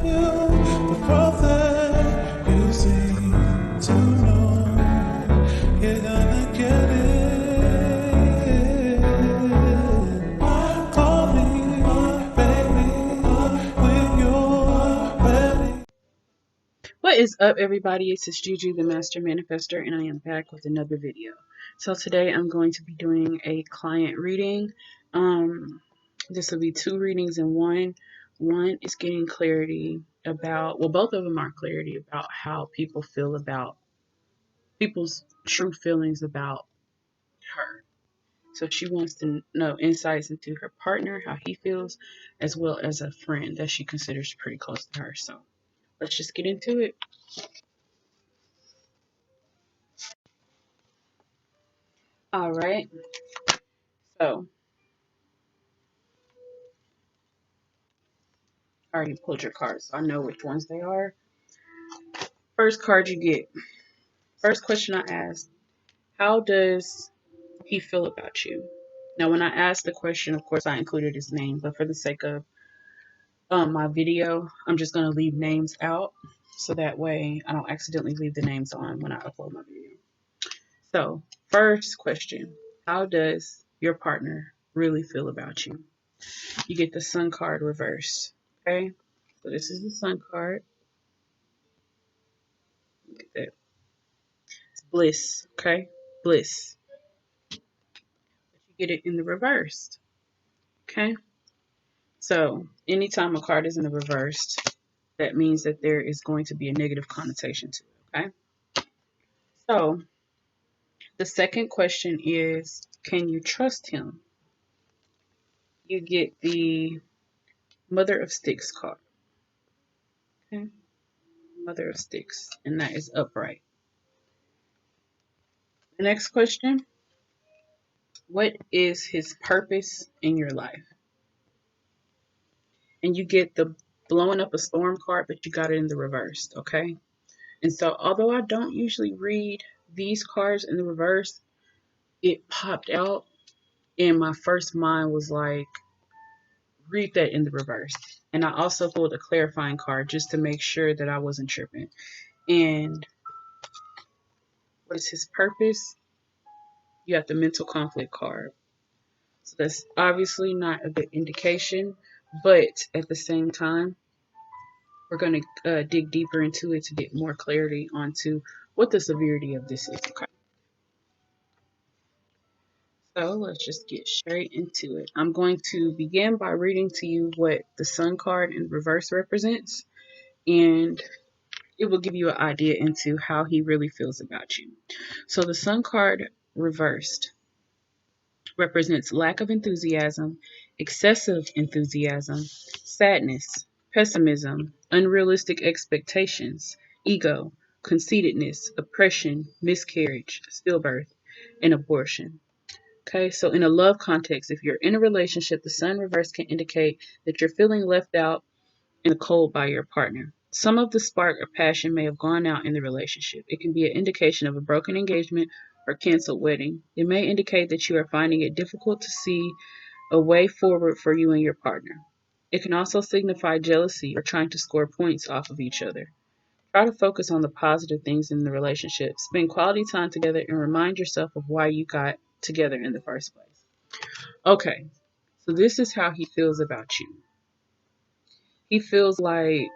the prophet you seem to know. You're gonna get it. Call me, baby, when you're ready. What is up, everybody? It's Juju, the Master Manifester, and I am back with another video. So today I'm going to be doing a client reading. This will be two readings in one. One is getting clarity about, well, both of them are clarity about how people feel about people's true feelings about her. So she wants to know insights into her partner, how he feels, as well as a friend that she considers pretty close to her. So let's just get into it. All right. So I already pulled your cards, so I know which ones they are. First card you get. First question I asked, how does he feel about you? Now, when I asked the question, of course, I included his name, but for the sake of my video, I'm just going to leave names out so that way I don't accidentally leave the names on when I upload my video. So, first question, how does your partner really feel about you? You get the Sun card reversed, okay? So this is the Sun card. Look at that. It's bliss, okay? Bliss. But you get it in the reversed, okay? So anytime a card is in the reversed, that means that there is going to be a negative connotation to it, okay? So the second question is, can you trust him? You get the Mother of Sticks card, okay? Mother of Sticks, and that is upright. The next question, what is his purpose in your life? And you get the Blowing Up a Storm card, but you got it in the reversed, okay? And so although I don't usually read these cards in the reverse, it popped out and my first mind was like, read that in the reverse. And I also pulled a clarifying card just to make sure that I wasn't tripping. And what is his purpose? You have the Mental Conflict card. So that's obviously not a good indication, but at the same time, we're going to dig deeper into it to get more clarity onto what the severity of this is. Okay. So let's just get straight into it. I'm going to begin by reading to you what the Sun card in reverse represents, and it will give you an idea into how he really feels about you. So the Sun card reversed represents lack of enthusiasm, excessive enthusiasm, sadness, pessimism, unrealistic expectations, ego, conceitedness, oppression, miscarriage, stillbirth, and abortion. Okay, so in a love context, if you're in a relationship, the Sun reverse can indicate that you're feeling left out in the cold by your partner. Some of the spark or passion may have gone out in the relationship. It can be an indication of a broken engagement or canceled wedding. It may indicate that you are finding it difficult to see a way forward for you and your partner. It can also signify jealousy or trying to score points off of each other. Try to focus on the positive things in the relationship. Spend quality time together and remind yourself of why you got together in the first place. Okay, so this is how he feels about you. He feels like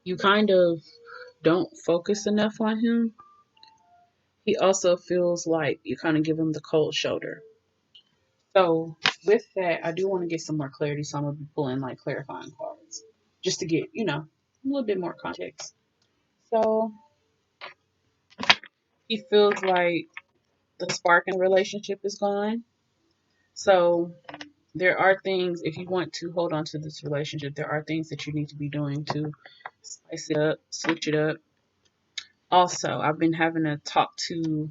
you kind of don't focus enough on him. He also feels like you kind of give him the cold shoulder. So with that, I do want to get some more clarity, so I'm going to be pulling like clarifying cards just to get, a little bit more context. So he feels like the spark in the relationship is gone. So there are things, if you want to hold on to this relationship, there are things that you need to be doing to spice it up, switch it up. Also, I've been having to talk to,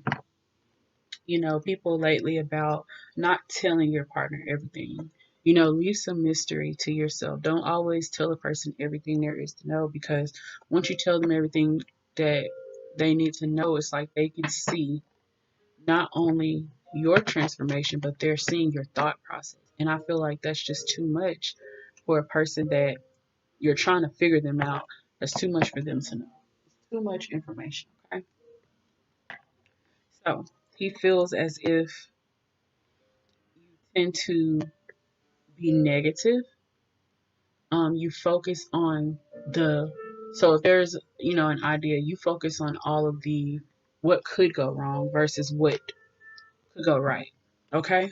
people lately about not telling your partner everything. Leave some mystery to yourself. Don't always tell a person everything there is to know, because once you tell them everything that they need to know, it's like they can see not only your transformation, but they're seeing your thought process. And I feel like that's just too much for a person that you're trying to figure them out. That's too much for them to know. Too much information. Okay. So he feels as if you tend to be negative. You focus on the so if there's an idea, you focus on all of the what could go wrong versus what could go right. Okay?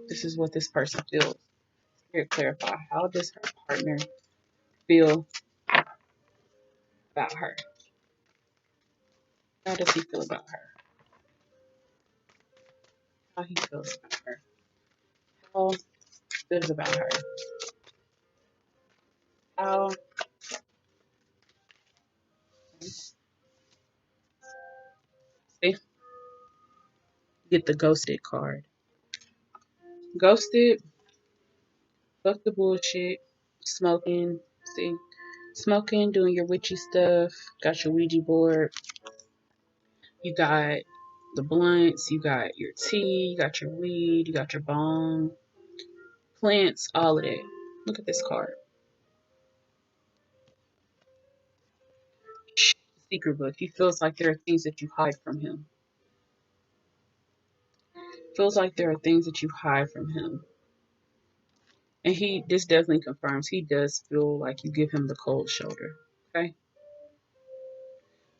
This is what this person feels. Here, clarify. How does her partner feel about her? How does he feel about her? How he feels about her? How feels about her? How see, get the ghosted card. Ghosted, fuck the bullshit, smoking, see, smoking, doing your witchy stuff, got your Ouija board, you got the blunts, you got your tea, you got your weed, you got your bong, plants, all of that. Look at this card. Secret book. He feels like there are things that you hide from him. Feels like there are things that you hide from him. And this definitely confirms he does feel like you give him the cold shoulder. Okay.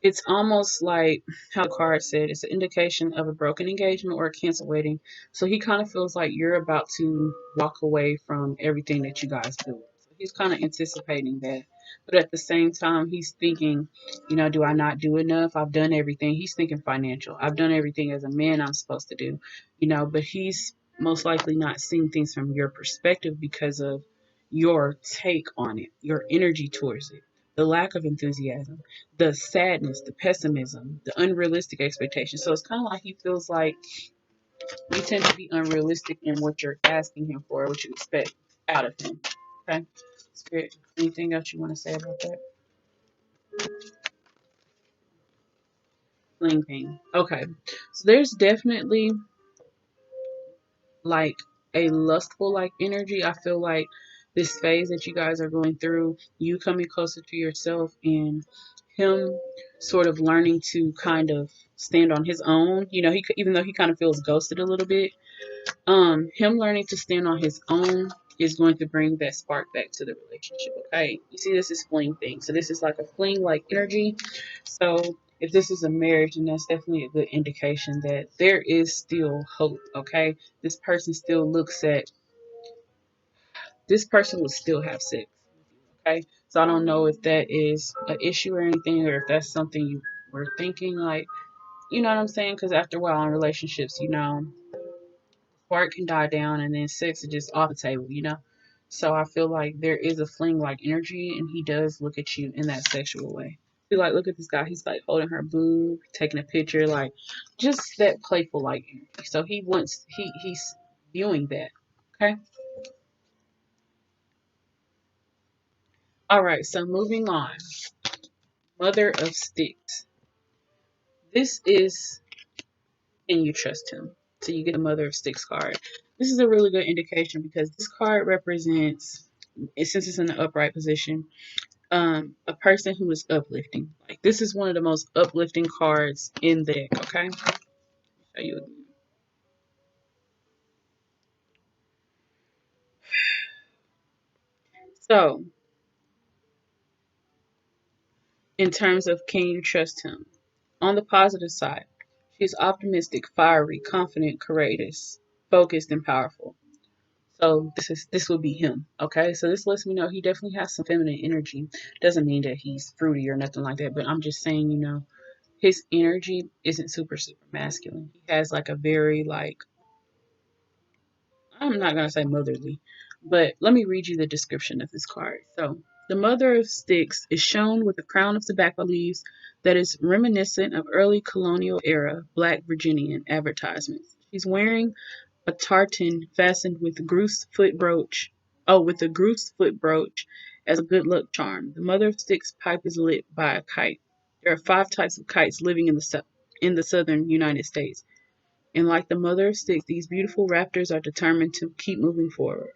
It's almost like how the card said it's an indication of a broken engagement or a canceled wedding. So he kind of feels like you're about to walk away from everything that you guys do. So he's kind of anticipating that. But at the same time, he's thinking, do I not do enough? I've done everything. He's thinking financial. I've done everything as a man I'm supposed to do, but he's most likely not seeing things from your perspective because of your take on it, your energy towards it, the lack of enthusiasm, the sadness, the pessimism, the unrealistic expectations. So it's kind of like he feels like you tend to be unrealistic in what you're asking him for, what you expect out of him. Okay? Spirit, anything else you want to say about that? Fling pain. Okay. So there's definitely like a lustful like energy. I feel like this phase that you guys are going through, you coming closer to yourself and him sort of learning to kind of stand on his own. He even though he kind of feels ghosted a little bit, him learning to stand on his own is going to bring that spark back to the relationship. Okay, you see, this is fling thing, so this is like a fling like energy. So if this is a marriage, then that's definitely a good indication that there is still hope. Okay, this person still looks at this person would still have sex. Okay, so I don't know if that is an issue or anything, or if that's something you were thinking, like, you know what I'm saying? Because after a while in relationships, spark can die down and then sex is just off the table. So I feel like there is a fling like energy and he does look at you in that sexual way. Feel like, look at this guy, he's like holding her boob, taking a picture, like just that playful like energy. So he's viewing that. Okay. All right, so moving on. Mother of Sticks. This is, can you trust him? So you get a Mother of Sticks card. This is a really good indication because this card represents, since it's in the upright position, a person who is uplifting. Like, this is one of the most uplifting cards in the deck. Okay, show you again. So, in terms of can you trust him? On the positive side, she's optimistic, fiery, confident, courageous, focused, and powerful. So this would be him. Okay, so this lets me know he definitely has some feminine energy. Doesn't mean that he's fruity or nothing like that, but I'm just saying, his energy isn't super masculine. He has like a very like, I'm not gonna say motherly, but let me read you the description of this card. So the Mother of Sticks is shown with a crown of tobacco leaves that is reminiscent of early colonial era Black Virginian advertisements. She's wearing a tartan fastened with goose foot brooch. Oh, with a goose foot brooch as a good luck charm. The Mother of Sticks pipe is lit by a kite. There are 5 types of kites living in the southern United States. And like the Mother of Sticks, these beautiful raptors are determined to keep moving forward.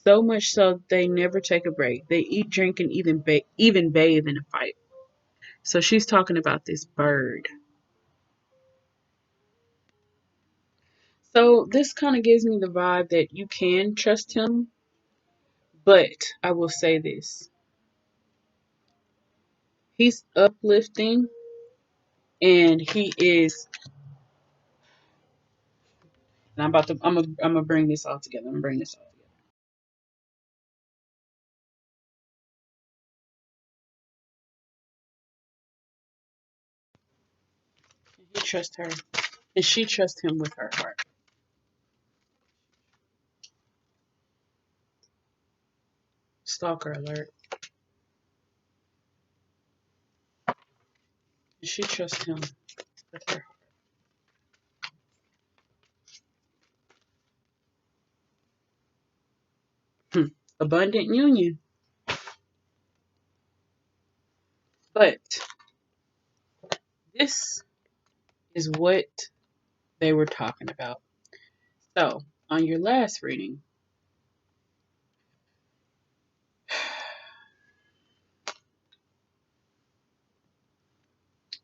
So much so they never take a break. They eat, drink, and even bathe in a fight. So she's talking about this bird. So this kind of gives me the vibe that you can trust him, but I will say this. He's uplifting and he is and I'm gonna bring this all together. I'm gonna bring this all together. He trusts her and she trusts him with her heart. Stalker alert. And she trusts him with her heart. Abundant union. But this is what they were talking about. So on your last reading,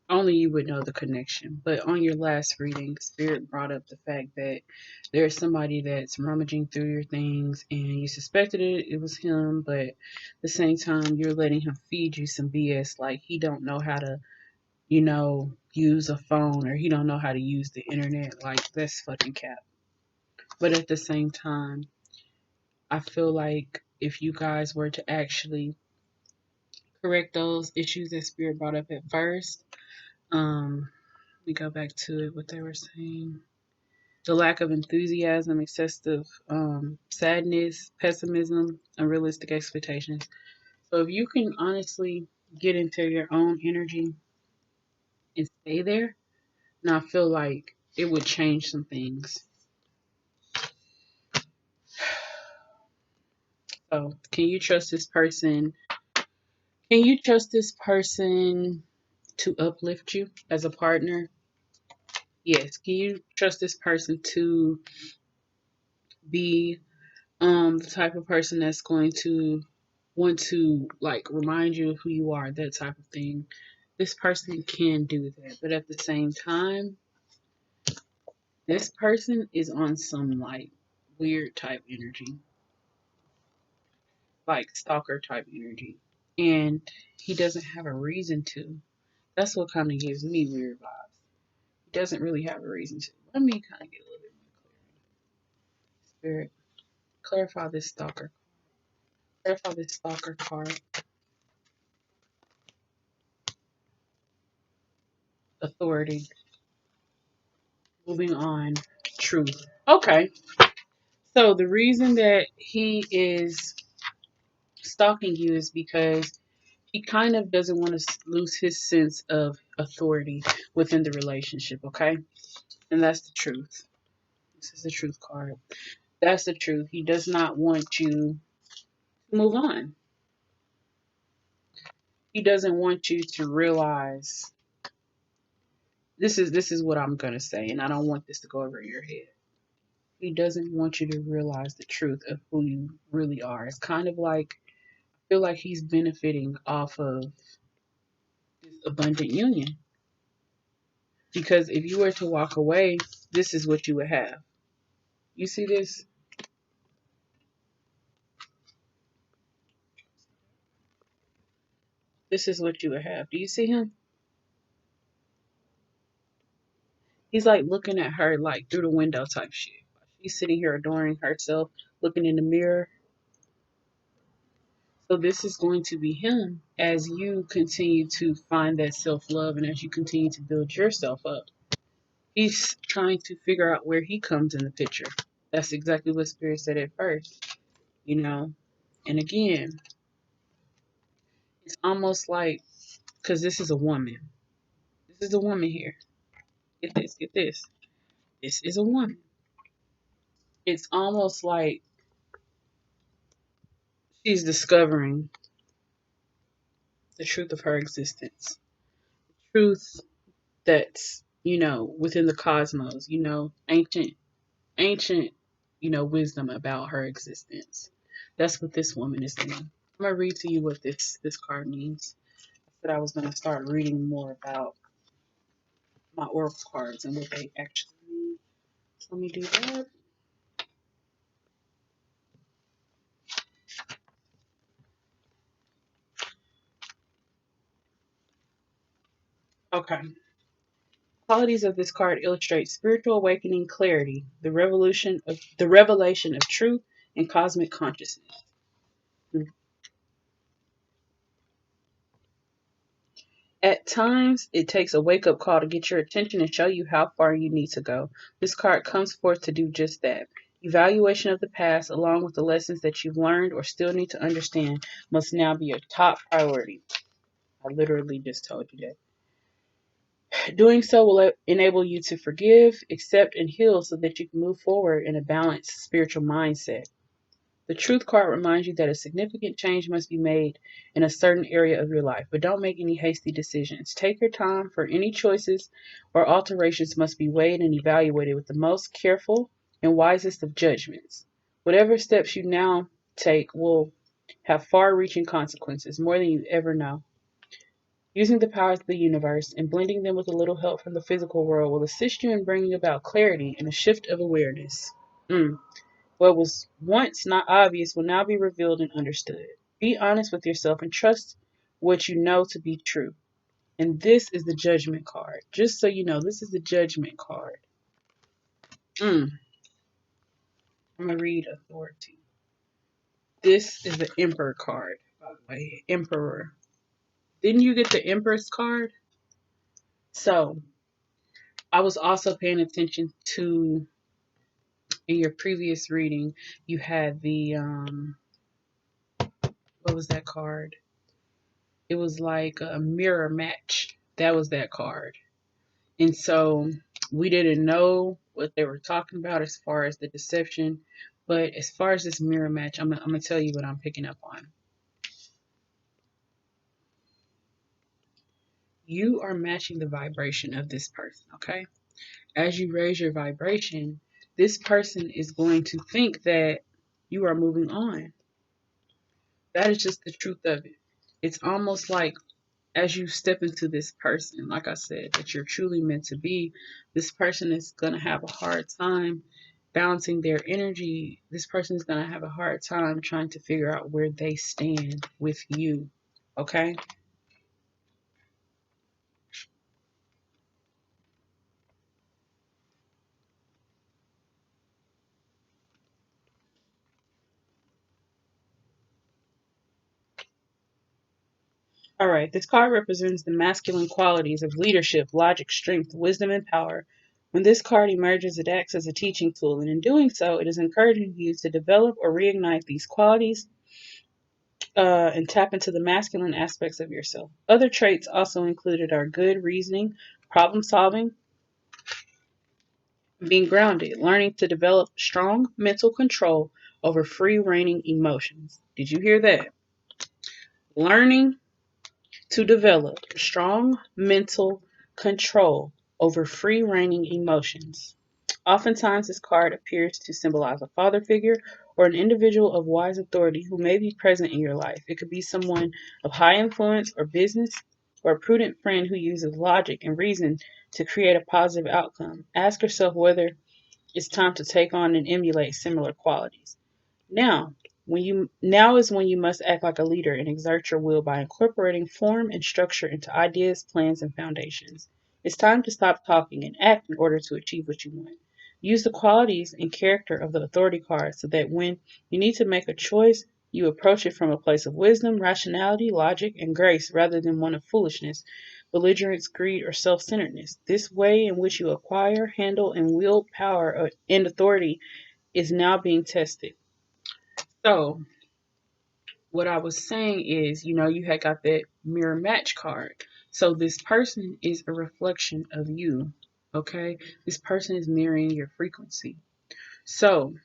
only you would know the connection. But on your last reading, Spirit brought up the fact that there's somebody that's rummaging through your things and you suspected it was him, but at the same time you're letting him feed you some BS like he don't know how to, use a phone or he don't know how to use the internet. Like that's fucking cap. But at the same time, I feel like if you guys were to actually correct those issues that Spirit brought up at first, let me go back to it, what they were saying. The lack of enthusiasm, excessive sadness, pessimism, unrealistic expectations. So if you can honestly get into your own energy and stay there, and I feel like it would change some things. So can you trust this person? Can you trust this person to uplift you as a partner? Yes. Can you trust this person to be the type of person that's going to want to like remind you of who you are, that type of thing? This person can do that, but at the same time, this person is on some like weird type energy, like stalker type energy, and he doesn't have a reason to. That's what kind of gives me weird vibes. He doesn't really have a reason to. Let me kind of get a little bit more clear. Spirit, clarify this stalker. Clarify this stalker card. Authority. Moving on. Truth. Okay. So the reason that he is stalking you is because he kind of doesn't want to lose his sense of authority within the relationship, okay? And that's the truth. This is the truth card. That's the truth. He does not want you to move on. He doesn't want you to realize this is what I'm going to say, and I don't want this to go over your head. He doesn't want you to realize the truth of who you really are. It's kind of like I feel like he's benefiting off of this abundant union. Because if you were to walk away, this is what you would have. You see this? This is what you would have. Do you see him? He's like looking at her like through the window type shit. She's sitting here adoring herself, looking in the mirror. So this is going to be him as you continue to find that self-love and as you continue to build yourself up. He's trying to figure out where he comes in the picture. That's exactly what Spirit said at first, you know. And again, it's almost like because this is a woman. This is a woman here. Get this, get this. This is a woman. It's almost like she's discovering the truth of her existence. Truth that's, within the cosmos, ancient, wisdom about her existence. That's what this woman is doing. I'm gonna read to you what this card means. I said I was gonna start reading more about my oracle cards and what they actually mean. So let me do that. Okay. Qualities of this card illustrate spiritual awakening, clarity, the revelation of truth, and cosmic consciousness. At times, it takes a wake up call to get your attention and show you how far you need to go. This card comes forth to do just that. Evaluation of the past, along with the lessons that you've learned or still need to understand, must now be your top priority. I literally just told you that. Doing so will enable you to forgive, accept, and heal so that you can move forward in a balanced spiritual mindset. The truth card reminds you that a significant change must be made in a certain area of your life, but don't make any hasty decisions. Take your time, for any choices or alterations must be weighed and evaluated with the most careful and wisest of judgments. Whatever steps you now take will have far reaching consequences, more than you ever know. Using the powers of the universe and blending them with a little help from the physical world will assist you in bringing about clarity and a shift of awareness. What was once not obvious will now be revealed and understood. Be honest with yourself and trust what you know to be true. And this is the judgment card. Just so you know, this is the judgment card. I'm going to read authority. This is the emperor card, by the way. Emperor. Didn't you get the empress card? So, I was also paying attention to, in your previous reading, you had the, what was that card? It was like a mirror match. That was that card. And so we didn't know what they were talking about as far as the deception. But as far as this mirror match, I'm going to tell you what I'm picking up on. You are matching the vibration of this person, okay? As you raise your vibration, this person is going to think that you are moving on. That is just the truth of it. It's almost like as you step into this person, like I said, that you're truly meant to be, this person is going to have a hard time balancing their energy. This person is going to have a hard time trying to figure out where they stand with you. Okay? All right. This card represents the masculine qualities of leadership, logic, strength, wisdom, and power. When this card emerges, it acts as a teaching tool, and in doing so, it is encouraging you to develop or reignite these qualities and tap into the masculine aspects of yourself. Other traits also included are good reasoning, problem solving, being grounded, learning to develop strong mental control over free reigning emotions. Did you hear that? Learning to develop strong mental control over free reigning emotions. Oftentimes, this card appears to symbolize a father figure or an individual of wise authority who may be present in your life. It could be someone of high influence or business, or a prudent friend who uses logic and reason to create a positive outcome. Ask yourself whether it's time to take on and emulate similar qualities. Now is when you must act like a leader and exert your will by incorporating form and structure into ideas, plans, and foundations. It's time to stop talking and act in order to achieve what you want. Use the qualities and character of the authority card so that when you need to make a choice, you approach it from a place of wisdom, rationality, logic, and grace rather than one of foolishness, belligerence, greed, or self centeredness. This way in which you acquire, handle, and wield power and authority is now being tested. So, what I was saying is, you had got that mirror match card. So this person is a reflection of you. Okay? This person is mirroring your frequency. So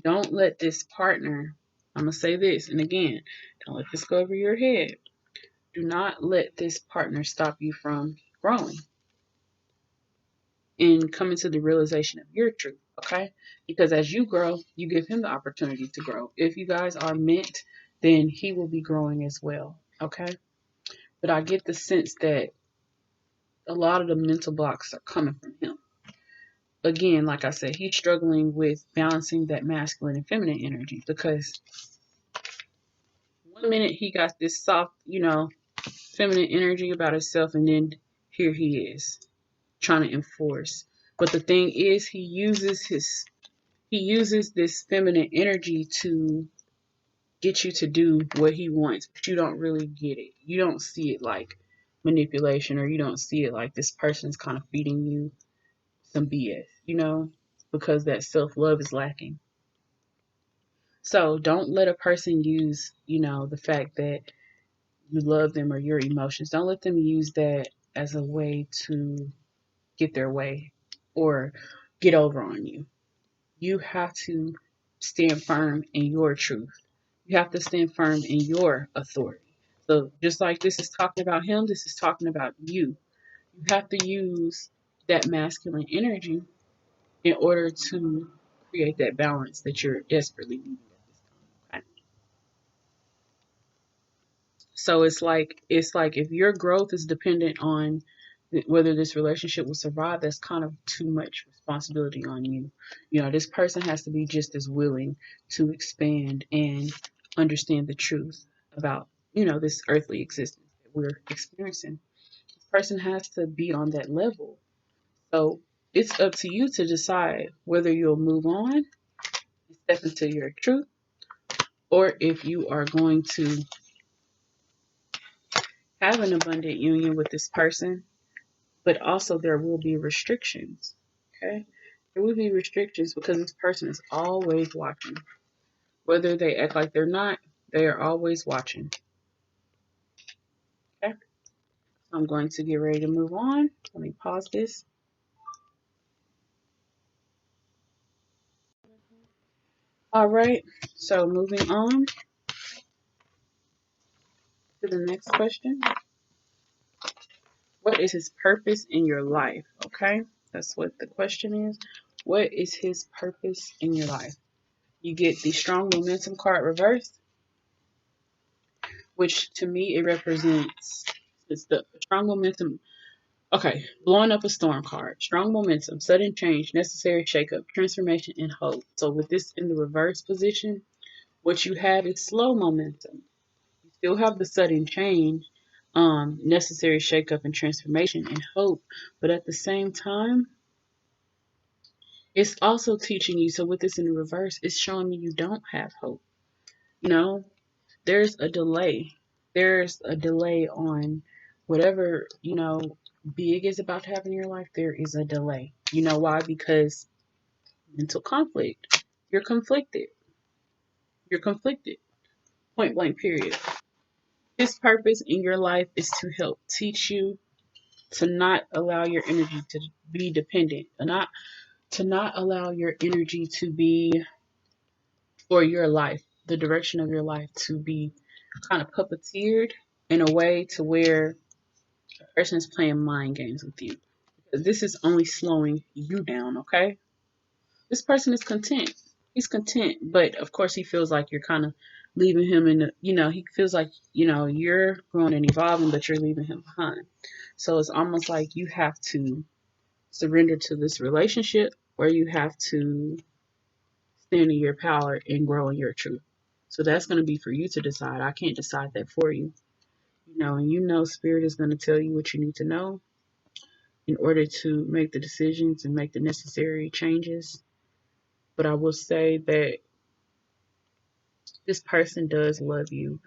don't let this partner, I'm going to say this, and again, don't let this go over your head. Do not let this partner stop you from growing and coming to the realization of your truth. Okay? Because as you grow, you give him the opportunity to grow. If you guys are meant, then he will be growing as well. Okay? But I get the sense that a lot of the mental blocks are coming from him. Again, like I said, he's struggling with balancing that masculine and feminine energy because one minute he got this soft, feminine energy about himself, and then here he is trying to enforce. But the thing is, he uses this feminine energy to get you to do what he wants, but you don't really get it. You don't see it like manipulation, or you don't see it like this person's kind of feeding you some BS, because that self love is lacking. So don't let a person use, the fact that you love them or your emotions. Don't let them use that as a way to get their way or get over on you. You have to stand firm in your truth. You have to stand firm in your authority. So just like this is talking about him, this is talking about you. You have to use that masculine energy in order to create that balance that you're desperately needing at this time. Okay? So it's like if your growth is dependent on whether this relationship will survive, that's kind of too much responsibility on you. This person has to be just as willing to expand and understand the truth about, this earthly existence that we're experiencing. This person has to be on that level. So it's up to you to decide whether you'll move on and step into your truth, or if you are going to have an abundant union with this person, but also there will be restrictions. Okay? There will be restrictions because this person is always watching. Whether they act like they're not, they are always watching. Okay? So I'm going to get ready to move on. Let me pause this. All right. So moving on to the next question. What is his purpose in your life? Okay? That's what the question is. What is his purpose in your life? You get the strong momentum card reversed, which to me it represents, it's the strong momentum. Okay, blowing up a storm card. Strong momentum, sudden change, necessary shakeup, transformation, and hope. So with this in the reverse position, what you have is slow momentum. You still have the sudden change, necessary shakeup and transformation and hope, but at the same time, it's also teaching you. So with this in the reverse, it's showing you don't have hope. You know, there's a delay. There's a delay on whatever, big is about to happen in your life. There is a delay. You know why? Because mental conflict. You're conflicted. You're conflicted. Point blank, period. His purpose in your life is to help teach you to not allow your energy to be dependent, to not allow your energy to be, or your life, the direction of your life, to be kind of puppeteered in a way to where a person is playing mind games with you. This is only slowing you down, okay? This person is content. He's content, but of course he feels like you're kind of leaving him in the, he feels like, you're growing and evolving, but you're leaving him behind. So it's almost like you have to surrender to this relationship, or you have to stand in your power and grow in your truth. So that's going to be for you to decide. I can't decide that for you. And spirit is going to tell you what you need to know in order to make the decisions and make the necessary changes. But I will say that this person does love you.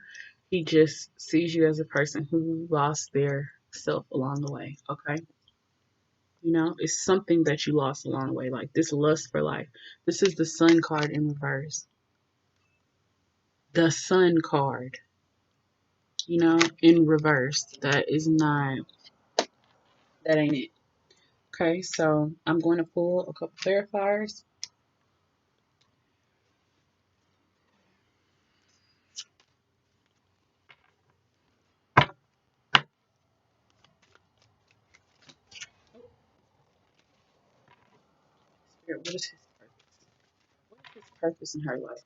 He just sees you as a person who lost their self along the way. Okay. It's something that you lost along the way, like this lust for life. This is the sun card in reverse. The sun card, in reverse. That ain't it. Okay, so I'm going to pull a couple clarifiers. Spirit, what is his purpose? purpose in her life?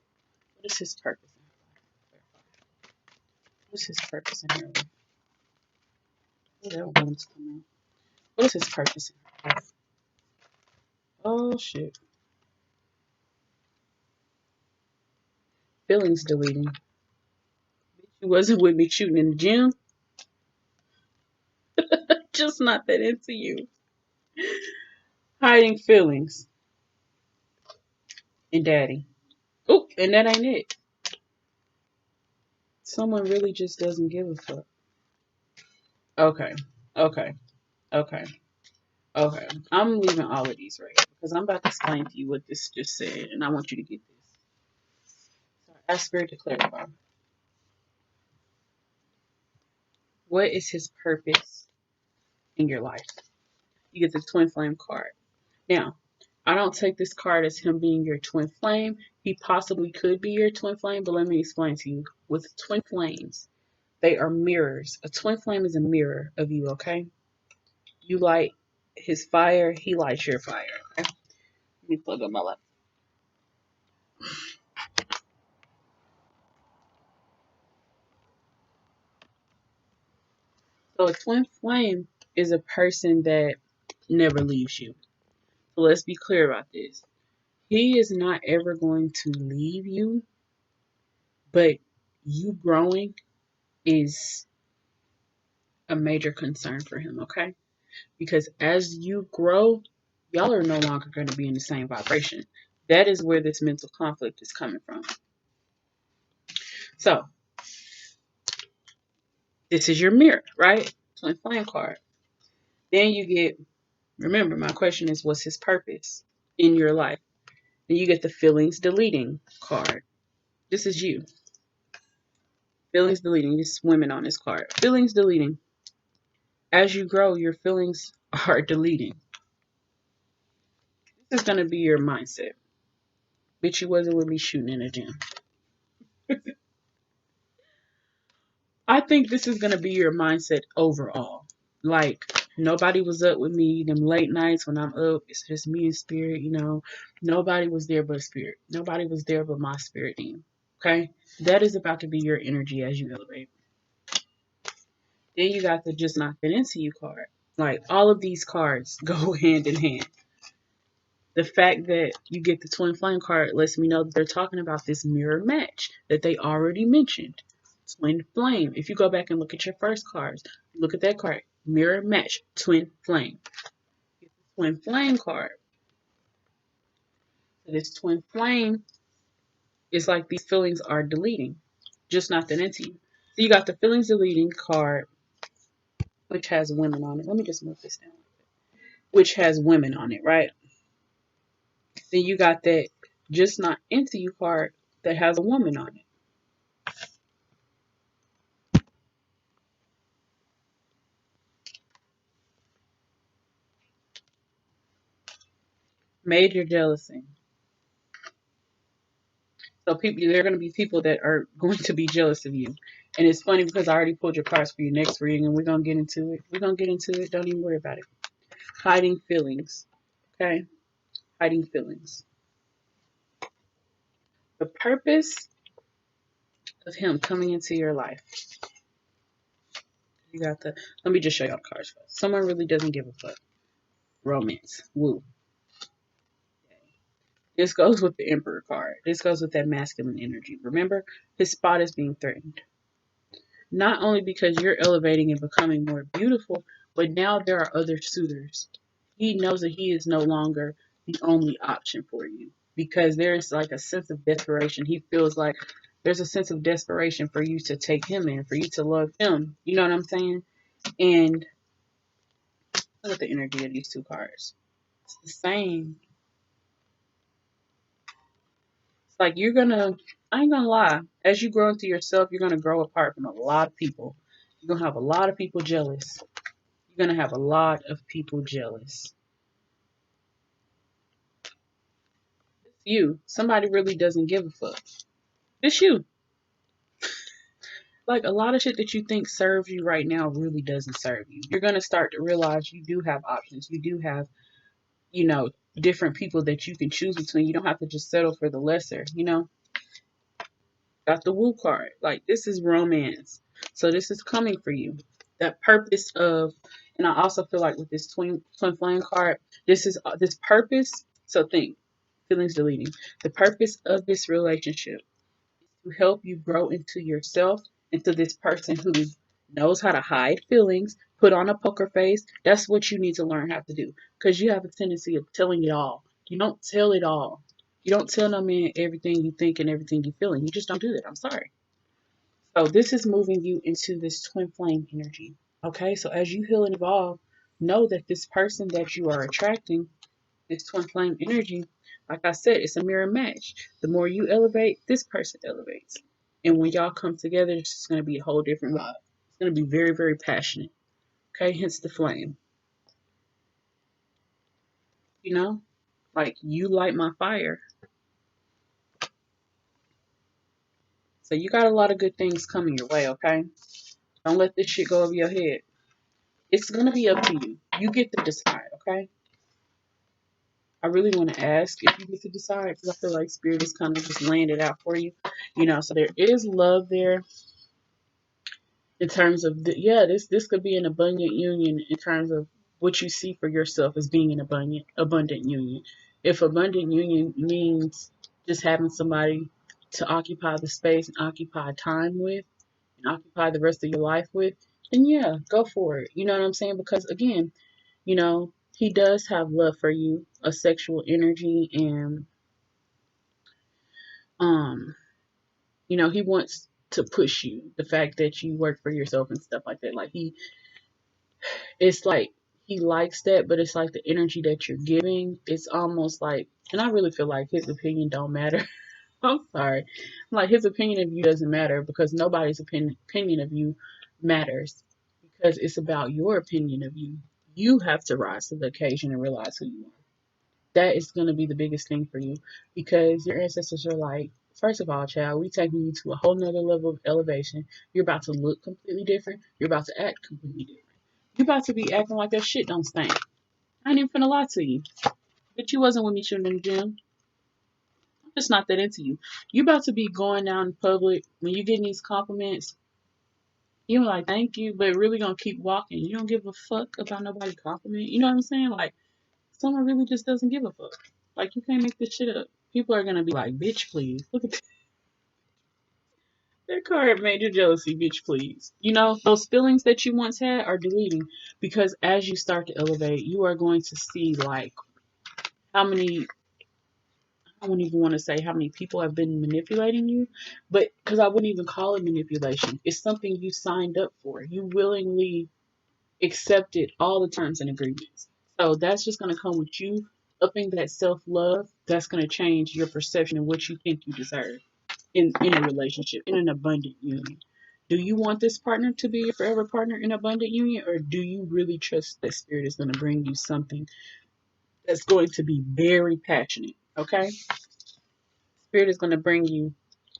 What is his purpose in her life? What is his purpose in her life? Oh, that one's coming out. What is his purpose in her life? Oh shit. Feelings deleting. You wasn't with me shooting in the gym. Just not that into you. Hiding feelings. And daddy. Oh, and that ain't it. Someone really just doesn't give a fuck. Okay. Okay. Okay. Okay. I'm leaving all of these right here because I'm about to explain to you what this just said, and I want you to get this. So ask Spirit to clarify. What is his purpose in your life? You get the twin flame card. Now, I don't take this card as him being your twin flame. He possibly could be your twin flame, but let me explain to you. With twin flames, they are mirrors. A twin flame is a mirror of you, okay? You light his fire, he lights your fire, okay? Let me plug up my laptop. So a twin flame is a person that never leaves you. So let's be clear about this. He is not ever going to leave you, but you growing is a major concern for him, okay? Because as you grow, y'all are no longer going to be in the same vibration. That is where this mental conflict is coming from. So, this is your mirror, right? Twin flame card. Then you get, remember, my question is, what's his purpose in your life? Then you get the feelings deleting card. This is you. Feelings deleting. This women on this card. Feelings deleting. As you grow, your feelings are deleting. This is going to be your mindset. Bitch, you wasn't with me shooting in the gym. I think this is going to be your mindset overall. Like, nobody was up with me them late nights when I'm up. It's just me and spirit, you know. Nobody was there but spirit. Nobody was there but my spirit team. Okay? That is about to be your energy as you elevate. Then you got the just not fit into you card. Like, all of these cards go hand in hand. The fact that you get the twin flame card lets me know that they're talking about this mirror match that they already mentioned. Twin flame. If you go back and look at your first cards, look at that card. Mirror match, twin flame. Twin flame card. So this twin flame is like these feelings are deleting, just not that into you. So you got the feelings deleting card, which has women on it. Let me just move this down. Which has women on it, right? Then you got that just not into you card that has a woman on it. Major jealousy. So people, there are going to be people that are going to be jealous of you. And it's funny because I already pulled your cards for your next reading and we're going to get into it. We're going to get into it. Don't even worry about it. Hiding feelings. Okay? Hiding feelings. The purpose of him coming into your life. You got the, let me just show y'all the cards first. Someone really doesn't give a fuck. Romance. Woo. This goes with the Emperor card. This goes with that masculine energy. Remember, his spot is being threatened. Not only because you're elevating and becoming more beautiful, but now there are other suitors. He knows that he is no longer the only option for you because there's like a sense of desperation. He feels like there's a sense of desperation for you to take him in, for you to love him. You know what I'm saying? And look at the energy of these two cards. It's the same. It's like you're gonna, I ain't gonna lie, as you grow into yourself, you're gonna grow apart from a lot of people. You're gonna have a lot of people jealous. You're gonna have a lot of people jealous. It's you. Somebody really doesn't give a fuck. It's you. Like a lot of shit that you think serves you right now really doesn't serve you. You're gonna start to realize you do have options. You do have, you know, different people that you can choose between. You don't have to just settle for the lesser, you know? Got the Woo card. Like, this is romance. So this is coming for you. That purpose of, and I also feel like with this twin flame card, this is this purpose. So think, feelings deleting. The purpose of this relationship to help you grow into yourself, into this person who knows how to hide feelings, put on a poker face. That's what you need to learn how to do, because you have a tendency of telling it all. You don't tell it all. You don't tell no man everything you think and everything you feeling. You just don't do that. I'm sorry. So this is moving you into this twin flame energy. Okay, so as you heal and evolve, know that this person that you are attracting, this twin flame energy, like I said, it's a mirror match. The more you elevate, this person elevates. And when y'all come together, it's just going to be a whole different vibe. It's going to be very, very passionate. Okay, hence the flame. You know, like you light my fire. So you got a lot of good things coming your way, okay? Don't let this shit go over your head. It's going to be up to you. You get to decide, okay? I really want to ask if you get to decide, because I feel like Spirit is kind of just laying it out for you. You know, so there is love there in terms of yeah, this could be an abundant union in terms of what you see for yourself as being an abundant union. If abundant union means just having somebody to occupy the space and occupy time with and occupy the rest of your life with, then yeah, go for it. You know what I'm saying? Because again, you know, he does have love for you, a sexual energy, and um you know, he wants to push you, the fact that you work for yourself and stuff like that. Like it's like he likes that, but it's like the energy that you're giving, it's almost like, and I really feel like his opinion don't matter. I'm sorry. Like, his opinion of you doesn't matter, because nobody's opinion of you matters, because it's about your opinion of you. You have to rise to the occasion and realize who you are. That is going to be the biggest thing for you, because your ancestors are like, first of all, child, we taking you to a whole nother level of elevation. You're about to look completely different. You're about to act completely different. You're about to be acting like that shit don't stink. I ain't even finna lie to you. But you wasn't with me shooting in the gym. I'm just not that into you. You about to be going down in public when you getting these compliments. You're like, thank you, but really gonna keep walking. You don't give a fuck about nobody compliment. You know what I'm saying? Like, someone really just doesn't give a fuck. Like, you can't make this shit up. People are gonna be like, bitch, please. Look at that card, major jealousy, bitch, please. You know, those feelings that you once had are deleting, because as you start to elevate, you are going to see like how many, I wouldn't even want to say how many people have been manipulating you, but because I wouldn't even call it manipulation. It's something you signed up for. You willingly accepted all the terms and agreements. So that's just going to come with you upping that self love. That's going to change your perception of what you think you deserve in a relationship, in an abundant union. Do you want this partner to be your forever partner in abundant union, or do you really trust that Spirit is going to bring you something that's going to be very passionate? Okay? Spirit is going to bring you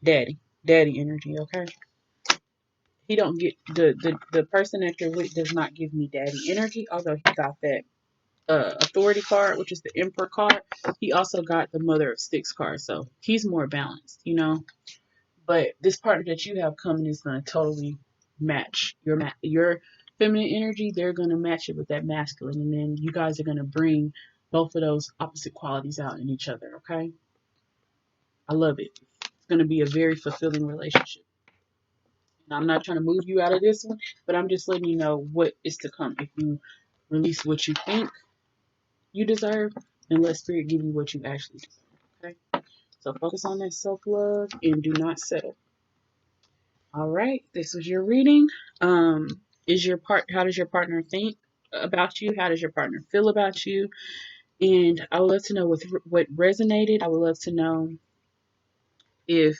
daddy energy, okay? He don't get the person that you're with does not give me daddy energy, although he got that authority card, which is the emperor card. He also got the mother of sticks card, so he's more balanced, you know. But this partner that you have coming is going to totally match your feminine energy. They're going to match it with that masculine, and then you guys are going to bring both of those opposite qualities out in each other, okay? I love it. It's going to be a very fulfilling relationship. And I'm not trying to move you out of this one, but I'm just letting you know what is to come. If you release what you think you deserve, then let Spirit give you what you actually deserve. Okay? So focus on that self love and do not settle. All right, this was your reading. Um, how does your partner think about you? How does your partner feel about you? And I would love to know what resonated. I would love to know if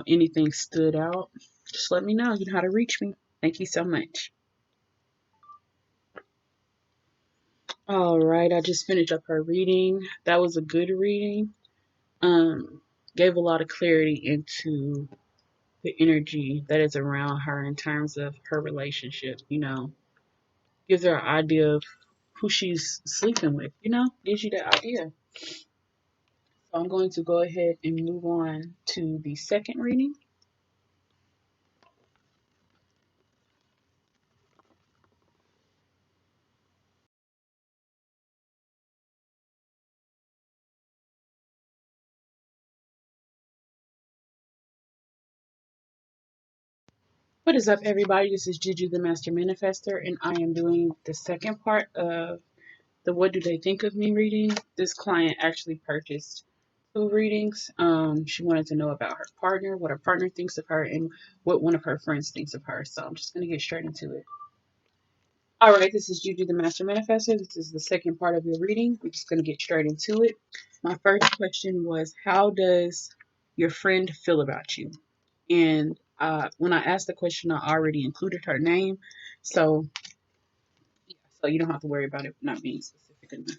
anything stood out. Just let me know. You know how to reach me. Thank you so much. All right, I just finished up her reading. That was a good reading. Gave a lot of clarity into the energy that is around her in terms of her relationship. Gives her an idea of who she's sleeping with, gives you that idea. So I'm going to go ahead and move on to the second reading. What is up, everybody? This is Juju the Master Manifester, and I am doing the second part of the What Do They Think of Me reading. This client actually purchased two readings. She wanted to know about her partner, what her partner thinks of her, and what one of her friends thinks of her. So I'm just going to get straight into it. All right, this is Juju the Master Manifester. This is the second part of your reading. We're just going to get straight into it. My first question was, how does your friend feel about you? And when I asked the question, I already included her name, so you don't have to worry about it not being specific enough.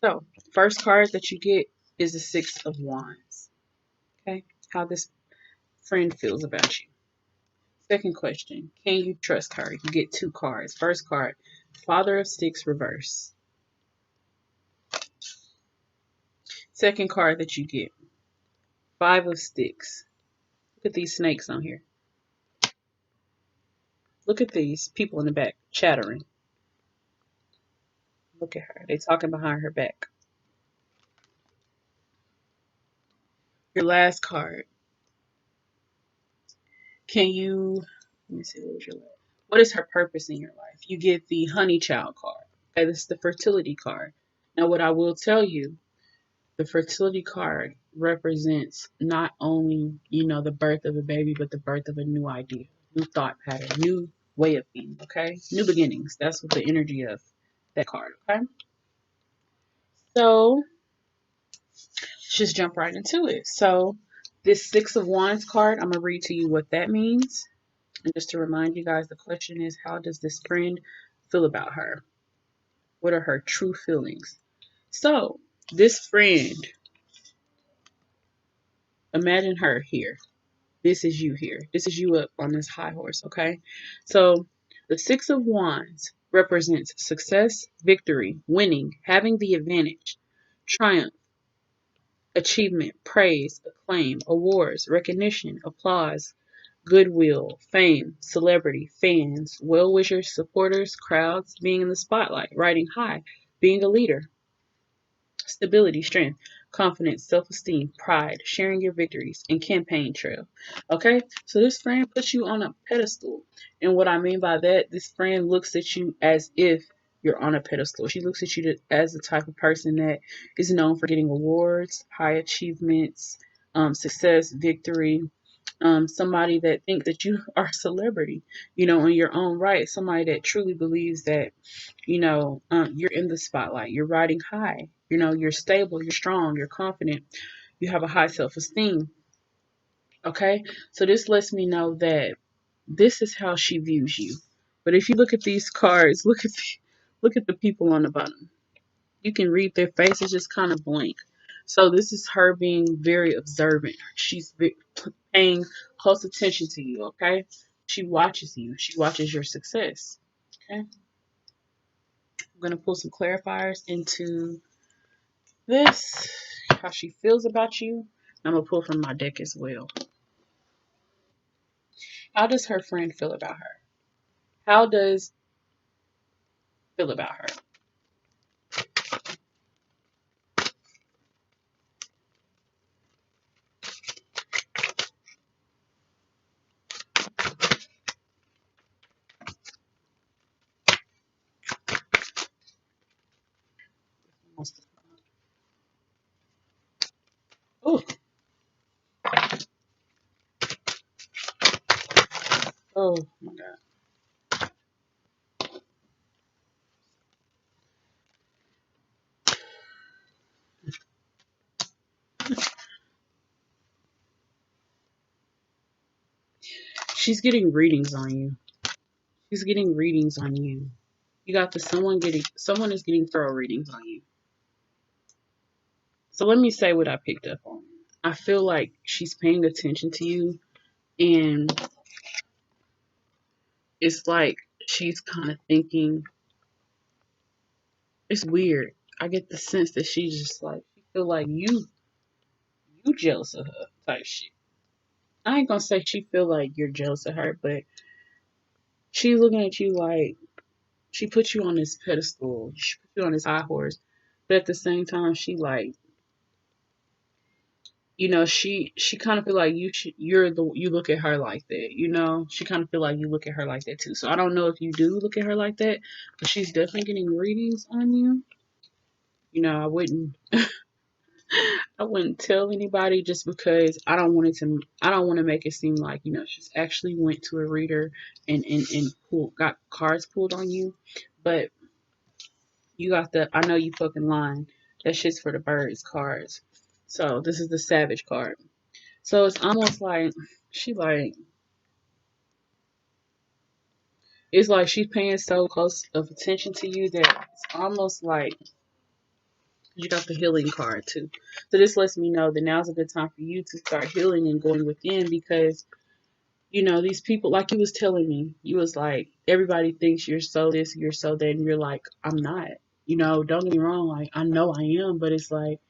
So, first card that you get is the Six of Wands. Okay, how this friend feels about you. Second question, can you trust her? You get two cards. First card, Father of Sticks reverse. Second card that you get, Five of Sticks. Look at these snakes on here. Look at these people in the back chattering. Look at her. They talking behind her back. Your last card. Can you, let me see, what was your last? What is her purpose in your life? You get the Honey Child card. Okay, this is the fertility card. Now, what I will tell you, the fertility card represents not only, the birth of a baby, but the birth of a new idea, new thought pattern, new way of being, okay? New beginnings. That's what the energy of that card, okay? So let's just jump right into it. So this Six of Wands card, I'm going to read to you what that means. And just to remind you guys, the question is, how does this friend feel about her? What are her true feelings? So this friend, imagine her here. This is you here. This is you up on this high horse, okay? So the Six of Wands represents success, victory, winning, having the advantage, triumph, achievement, praise, acclaim, awards, recognition, applause, goodwill, fame, celebrity, fans, well wishers, supporters, crowds, being in the spotlight, riding high, being a leader, stability, strength, confidence, self esteem, pride, sharing your victories, and campaign trail. Okay, so this friend puts you on a pedestal. And what I mean by that, this friend looks at you as if you're on a pedestal. She looks at you as the type of person that is known for getting awards, high achievements, success, victory. Somebody that thinks that you are a celebrity, in your own right. Somebody that truly believes that you're in the spotlight, you're riding high, you're stable, you're strong, you're confident, you have a high self-esteem. Okay, so this lets me know that this is how she views you. But if you look at these cards, look at the people on the bottom. You can read their faces just kind of blank. So this is her being very observant. She's paying close attention to you. Okay, she watches you, she watches your success. Okay, I'm going to pull some clarifiers into this, how she feels about you. I'm going to pull from my deck as well. How does her friend feel about her? How does feel about her? Oh, oh my God. She's getting readings on you. She's getting readings on you. You got the someone is getting thorough readings on you. So let me say what I picked up on. I feel like she's paying attention to you, and it's like she's kind of thinking It's weird. I get the sense that she's just like she feel like you jealous of her type shit. I ain't gonna say she feel like you're jealous of her, but she's looking at you like she put you on this pedestal. She put you on this high horse. But at the same time, she like she kind of feel like you look at her like that. She kind of feel like you look at her like that too. So I don't know if you do look at her like that, but she's definitely getting readings on you. I wouldn't I wouldn't tell anybody just because I don't want to make it seem like, she's actually went to a reader and got cards pulled on you. But you got I know you fucking lying. That shit's for the birds cards. So this is the Savage card. So it's almost like she like it's like she's paying so close of attention to you that it's almost like you got the healing card too. So this lets me know that now's a good time for you to start healing and going within because these people, like you was telling me, you was like, everybody thinks you're so this, you're so that, and you're like, I'm not. Don't get me wrong, like I know I am, but it's like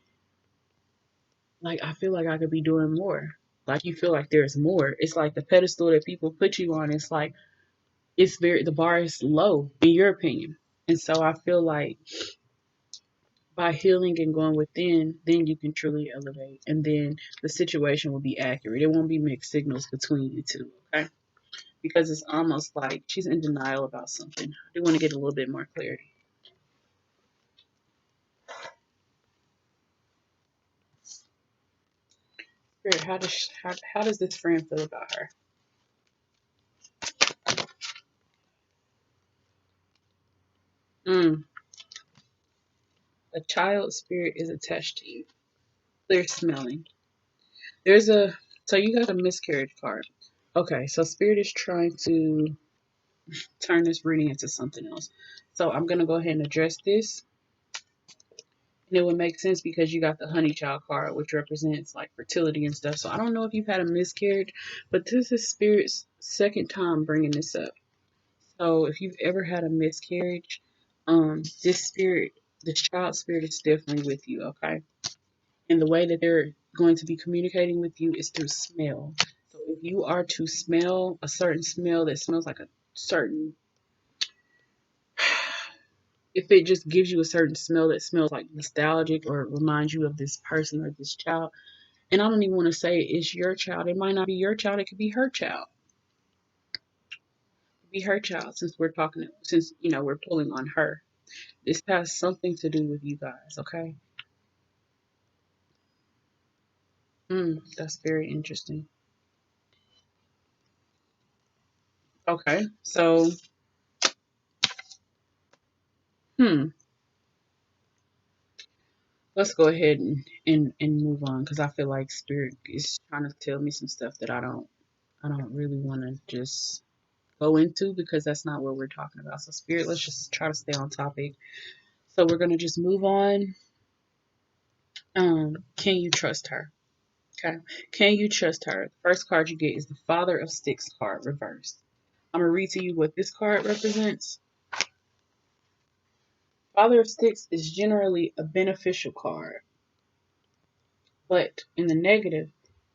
I feel like I could be doing more. Like you feel like there's more. It's like the pedestal that people put you on, it's like the bar is low in your opinion. And so I feel like by healing and going within, then you can truly elevate. And then the situation will be accurate. It won't be mixed signals between you two, okay? Because it's almost like she's in denial about something. I do want to get a little bit more clarity. Spirit, how does this friend feel about her? Mm, a child spirit is attached to you. Clear smelling. There's so you got a miscarriage card. Okay, so spirit is trying to turn this reading into something else. So I'm gonna go ahead and address this. And it would make sense because you got the honey child card, which represents like fertility and stuff. So I don't know if you've had a miscarriage, but this is spirit's second time bringing this up. So if you've ever had a miscarriage, this child spirit is definitely with you, okay? And the way that they're going to be communicating with you is through smell. So if you are to smell a certain smell that smells like a certain, if it just gives you a certain smell that smells like nostalgic or reminds you of this person or this child, and I don't even want to say it's your child. It might not be your child. It could be her child. It could be her child since we're pulling on her. This has something to do with you guys, okay? That's very interesting. Okay, so hmm, let's go ahead and move on because I feel like spirit is trying to tell me some stuff that I don't really want to just go into because that's not what we're talking about. So spirit, let's just try to stay on topic. So we're gonna just move on. Can you trust her? Okay. Can you trust her? The first card you get is the Father of Sticks card reversed. I'm gonna read to you what this card represents. Father of Sticks is generally a beneficial card, but in the negative,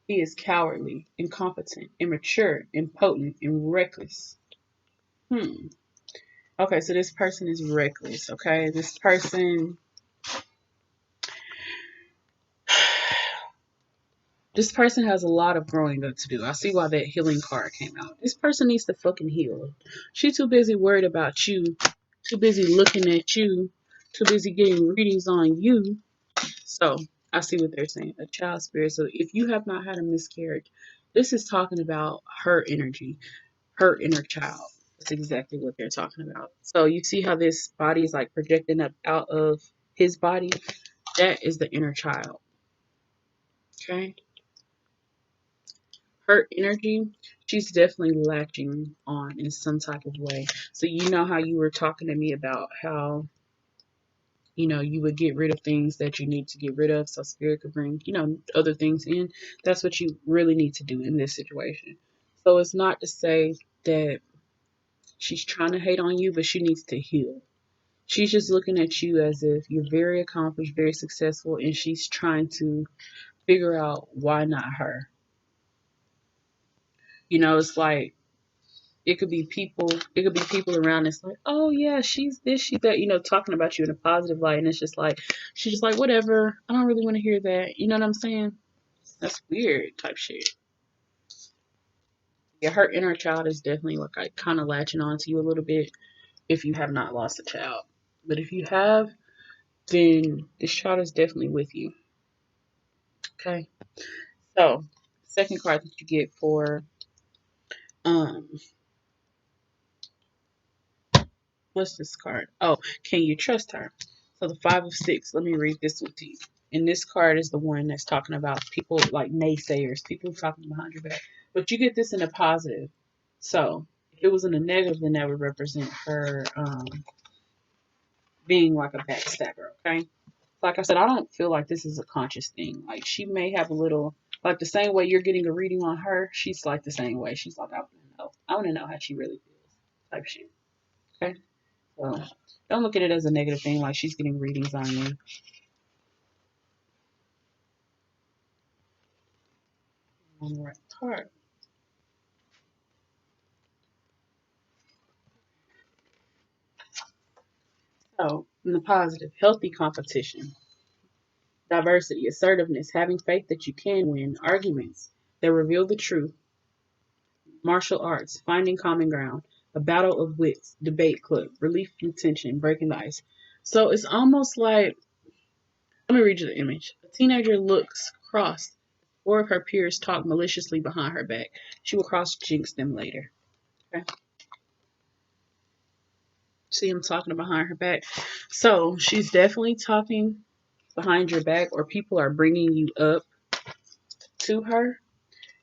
he is cowardly, incompetent, immature, impotent, and reckless. Hmm. Okay, so this person is reckless. Okay, this person has a lot of growing up to do. I see why that healing card came out. This person needs to fucking heal. She's too busy worried about you, too busy looking at you, too busy getting readings on you. So I see what they're saying. A child spirit. So if you have not had a miscarriage, this is talking about her energy, her inner child. That's exactly what they're talking about. So you see how this body is like projecting up out of his body? That is the inner child. Okay. Her energy, she's definitely latching on in some type of way. So you know how you were talking to me about how you would get rid of things that you need to get rid of so spirit could bring other things in. That's what you really need to do in this situation. So it's not to say that she's trying to hate on you, but she needs to heal. She's just looking at you as if you're very accomplished, very successful, and she's trying to figure out why not her. It's like it could be people around that's like, oh yeah, she's this, she's that, talking about you in a positive light, and it's just like she's just like, whatever, I don't really want to hear that. You know what I'm saying? That's weird type shit. Yeah, her inner child is definitely like kind of latching on to you a little bit if you have not lost a child. But if you have, then this child is definitely with you. Okay. So, second card that you get for um what's this card? Oh, can you trust her? So the 5 of 6. Let me read this one to you. And this card is the one that's talking about people like naysayers, people talking behind your back. But you get this in a positive. So if it was in a negative, then that would represent her being like a backstabber. Okay. Like I said, I don't feel like this is a conscious thing. Like she may have a little, like the same way you're getting a reading on her, she's like the same way. She's like, I want to know. I want to know how she really feels, type shit. Okay. So don't look at it as a negative thing, like she's getting readings on you. On the right card. So in the positive, healthy competition, diversity, assertiveness, having faith that you can win, arguments that reveal the truth, martial arts, finding common ground, a battle of wits, debate club, relief from tension, breaking the ice. So it's almost like, let me read you the image. A teenager looks cross. Four of her peers talk maliciously behind her back. She will cross jinx them later. Okay. See him talking behind her back. So she's definitely talking behind your back, or people are bringing you up to her,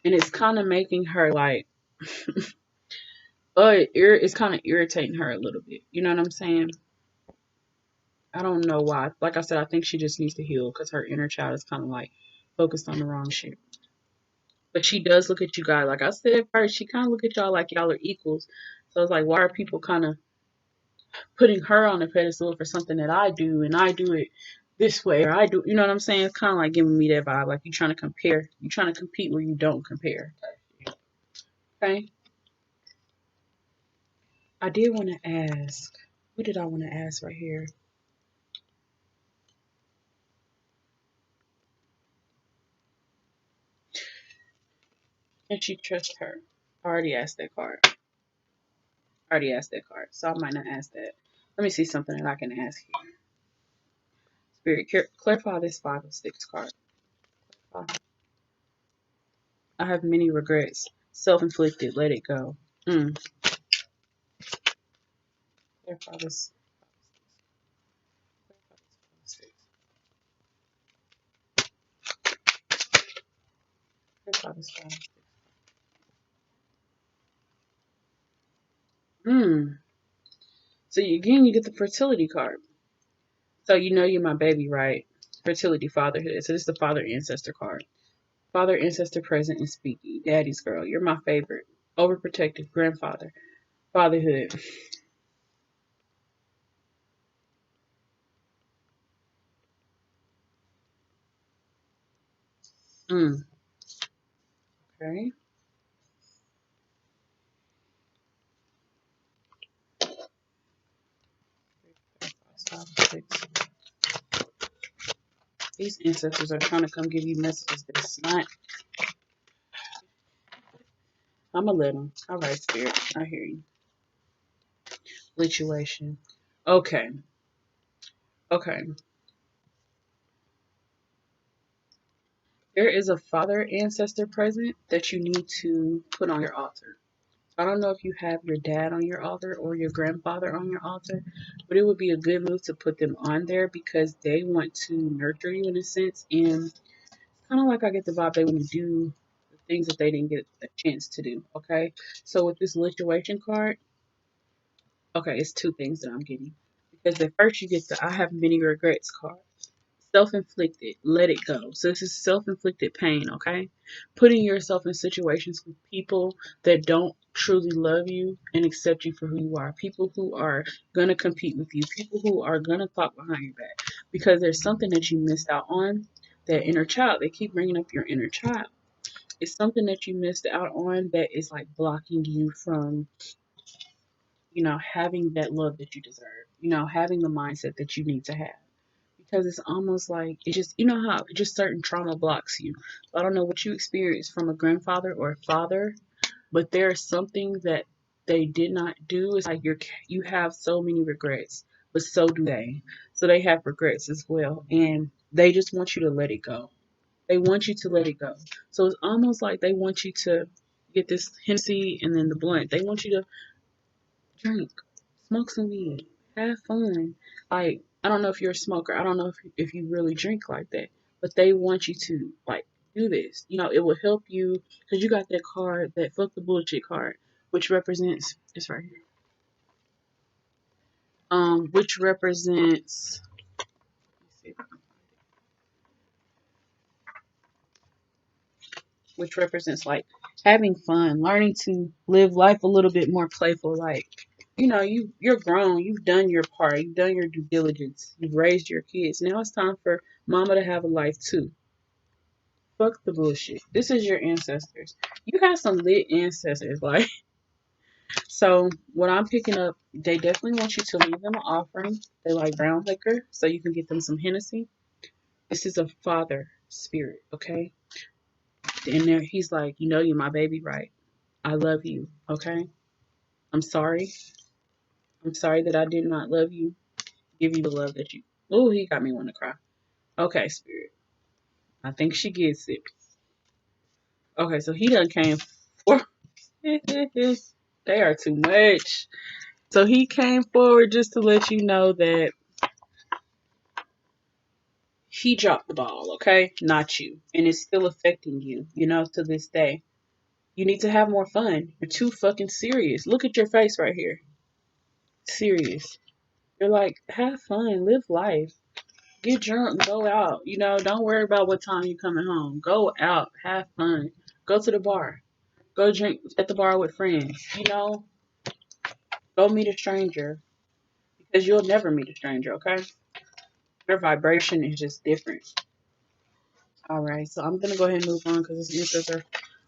and it's kind of making her like, it's kind of irritating her a little bit. You know what I'm saying? I don't know why. Like I said, I think she just needs to heal because her inner child is kind of like focused on the wrong shit. But she does look at you guys. Like I said first, she kind of look at y'all like y'all are equals. So it's like, why are people kind of putting her on a pedestal for something that I do, and I do it this way, or I do, you know what I'm saying? It's kind of like giving me that vibe, like you trying to compare, you trying to compete where you don't compare. Okay. I did want to ask, what did I want to ask right here? Can she trust her? I already asked that card. So I might not ask that. Let me see something that I can ask here. Spirit, clarify this 5 of 6 card. I have many regrets. Self-inflicted. Let it go. Clarify this. Clarify this 5 of 6. So again, you get the fertility card. So you know you're my baby, right? Fertility, fatherhood. So this is the father ancestor card. Father ancestor present and speaking. Daddy's girl. You're my favorite. Overprotective grandfather. Fatherhood. Mm. Okay. Five, six. These ancestors are trying to come give you messages that it's not. I'm a little. All right, spirit. I hear you. Lituation. Okay. Okay. There is a father ancestor present that you need to put on your altar. I don't know if you have your dad on your altar or your grandfather on your altar, but it would be a good move to put them on there because they want to nurture you in a sense. And kind of like I get the vibe they want to do the things that they didn't get a chance to do. Okay. So with this lituation card, okay, it's 2 things that I'm getting. Because at first you get the I have many regrets card. Self-inflicted, let it go. So this is self-inflicted pain, okay? Putting yourself in situations with people that don't truly love you and accept you for who you are. People who are gonna compete with you. People who are gonna talk behind your back because there's something that you missed out on. That inner child. They keep bringing up your inner child. It's something that you missed out on that is like blocking you from, having that love that you deserve. Having the mindset that you need to have. Because it's almost like it just, how just certain trauma blocks you. I don't know what you experienced from a grandfather or a father, but there's something that they did not do. It's like you have so many regrets, but so do they. So they have regrets as well, and they just want you to let it go. They want you to let it go. So it's almost like they want you to get this Hennessy and then the blunt. They want you to drink, smoke some weed, have fun. Like, I don't know if you're a smoker. I don't know if you really drink like that, but they want you to like do this. It will help you because you got that card, that fuck the bullshit card, which represents it's right here. Which represents let's see, which represents like having fun, learning to live life a little bit more playful. Like, you're grown, you've done your part, you've done your due diligence, you've raised your kids. Now it's time for mama to have a life too. Fuck the bullshit. This is your ancestors. You have some lit ancestors, like so. What I'm picking up, they definitely want you to leave them an offering. They like brown liquor, so you can get them some Hennessy. This is a father spirit, okay? And there, he's like, you're my baby, right? I love you, okay? I'm sorry. I'm sorry that I did not love you, give you the love that you. Oh, he got me want to cry. Okay, spirit. I think she gets it. Okay, so he done came for. They are too much. So he came forward just to let you know that he dropped the ball, okay? Not you. And it's still affecting you, to this day. You need to have more fun. You're too fucking serious. Look at your face right here. Serious. You're like, have fun, live life. Get drunk, go out. Don't worry about what time you're coming home. Go out, have fun. Go to the bar. Go drink at the bar with friends. Go meet a stranger because you'll never meet a stranger, okay? Your vibration is just different. All right, so I'm gonna go ahead and move on because this answers